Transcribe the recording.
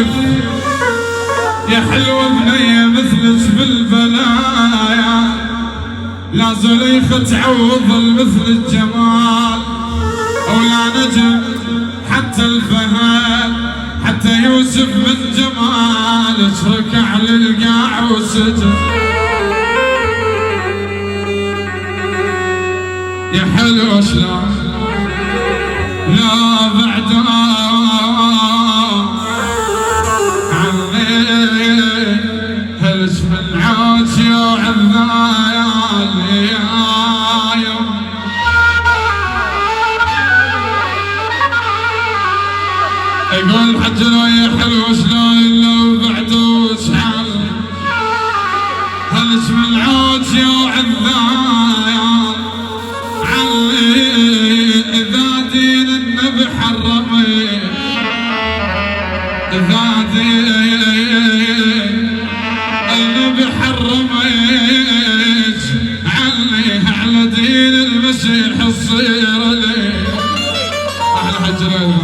الطيف يا حلوة بنية مثلك بالبلايا، لا زليخة تعوض مثل الجمال، ولا نجم حتى الفهد، حتى يوسف من جمالك ركع للقاع وسجد. يا حلوة شلون لا بعد هلش من عوجي وعذايالي يقول حجرة يا حلوة شلون لو بعدو شحال، هلش من عوجي وعذايالي إذا دين النبي حرمي، إذا دين النبي حرميك علي على دين المسيح الصير لي. أحلى حجرين.